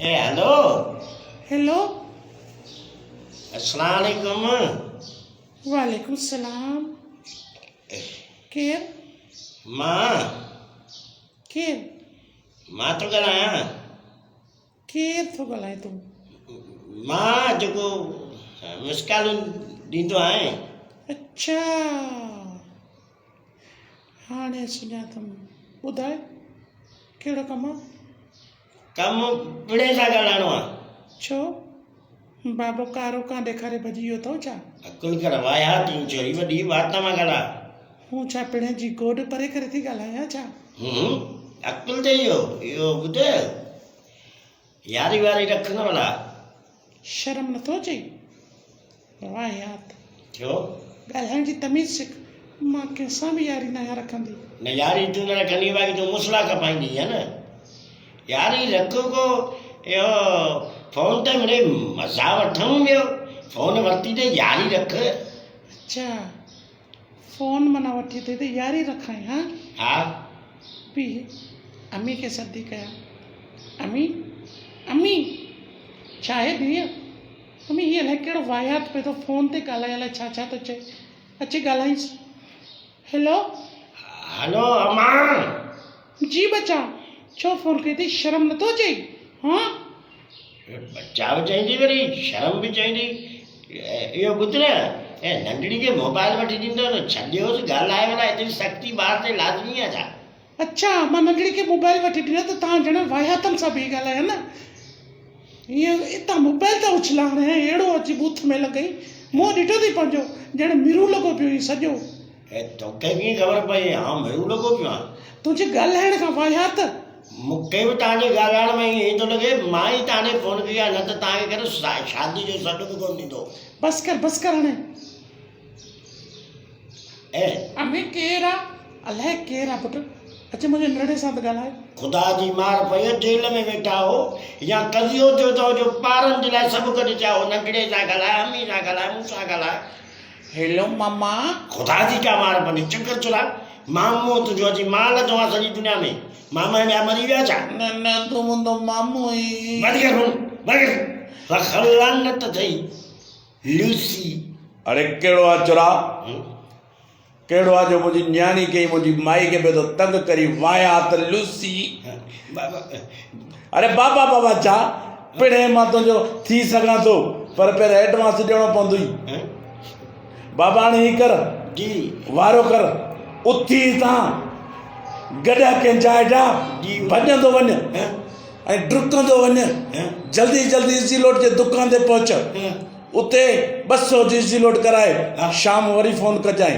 Hello. Hello. अस्सलाम वालेकुम। वालेकुम सलाम। केर मां केर मां तो ॻाल्हायां। केर थो ॻाल्हाए तूं? मां जेको मिस कॉल ॾींदो आहियां। अच्छा, हाणे सुञातम। ॿुधाए कहिड़ो कमु आहे? कमु पिणे सां ॻाल्हाइणो आहे। छो बाबो कारो कां ॾेखारे भॼी वियो अथव छा? अकुल कर वाया तीन चोरी वॾी बात मां ॻाल्हा। हूं छा पिणे जी गोॾ परे करे थी ॻाल्हायां छा? अकुल ते इहो ॿुध, यारी वारी रख न भला। शर्म नथो अचे? वाहियात छो? ॻाल्हाइण जी तमीज़ सिख। मां कंहिंसां बि यारी न रखंदी। न यारी तूं न रखंदी, बाक़ी तूं मुसला खपाईंदी है न। यारी रख को इहो फोन ते मिले मज़ा वठूं ॿियो। फोन वरिती ते यारी रख। अच्छा, फोन माना वठी अथई त यारी रखां? हाँ हा पी अम्मी खे सदी कया। अम्मी अम्मी छा आहे धीअ? अम्मी हीअ अलाए कहिड़ो वाहियात पियो थो फोन ते ॻाल्हाए, अलाए छा छा थो चए। अची ॻाल्हाईंसि। हेलो। हलो अमां। जी बच्चा, छो फोन कई अथई? शर्म नथो अचे? हाँ बच्चा बि चईंदी, वरी शर्म बि चईंदी। इहो ॿुध न, नंढड़ी खे मोबाइल वठी ॾींदो त छॾियोसि, ॻाल्हाए वञा। एतिरी सख़्ती ॿार ते लाज़मी आहे छा? अच्छा, मां नंढड़ी खे मोबाइल वठी ॾिनो त तव्हां ॼण वाहियातनि सां बि ॻाल्हायो न। ईअं हितां मोबाइल था उछला हाणे, अहिड़ो अची बूथ में लॻई। मुंहुं ॾिठो अथई पंहिंजो, ॼण मिरू लॻो पियो सॼो। तोखे कीअं ख़बर पई? हा मिरू लॻो पियो आहे तुंहिंजे ॻाल्हाइण खां वाहियात। मूंखे बि तव्हांजे ॻाल्हाइण में ईअं थो लॻे मां ई तव्हांखे फोन कई आहे, न त तव्हांखे करे शादी जो सॾु बि कोन ॾींदो। बसि कर हाणे। अम्मी केरु आहे? अलाए केरु आहे पुटु। अचे मुंहिंजे नंढड़े सां त ॻाल्हाए। ख़ुदा जी मार पई, जेल में वेठा हो या कज़ियो थियो अथव जो ॿारनि जे लाइ सभु गॾु चयो। नंढड़े सां ॻाल्हाए, अम्मी सां ॻाल्हाए, मूं सां ॻाल्हाए। हेलो मामा। ख़ुदा जी क्या मार पई, चक्कर चुला। मामो तुंहिंजो अची माल तो आहे सॼी दुनिया में। मामा ॿिया मरी विया छा? न तूं मुंहिंजो मामो ई। लानत अथई लूसी। अरे कहिड़ो आहे चुरा? कहिड़ो आहे जो मुंहिंजी न्याणी खे, मुंहिंजी माई खे बि थो तंग करी? वाया त लूसी। अरे बाबा बाबा छा? पिणे मां तुंहिंजो थी सघां थो, पर पहिरियों एडवांस ॾियणो पवंदुई। बाबा हाणे हीअ कर जी, वारो कर, उथी तां गॾा कंहिंजा हेॾा भॼंदो वञ ऐं डुकंदो वञ। जल्दी जल्दी इज़ी लोड जे दुकान ते पहुच। उते 200 जी इज़ी लोड कराए, शाम वरी फोन कजांइ।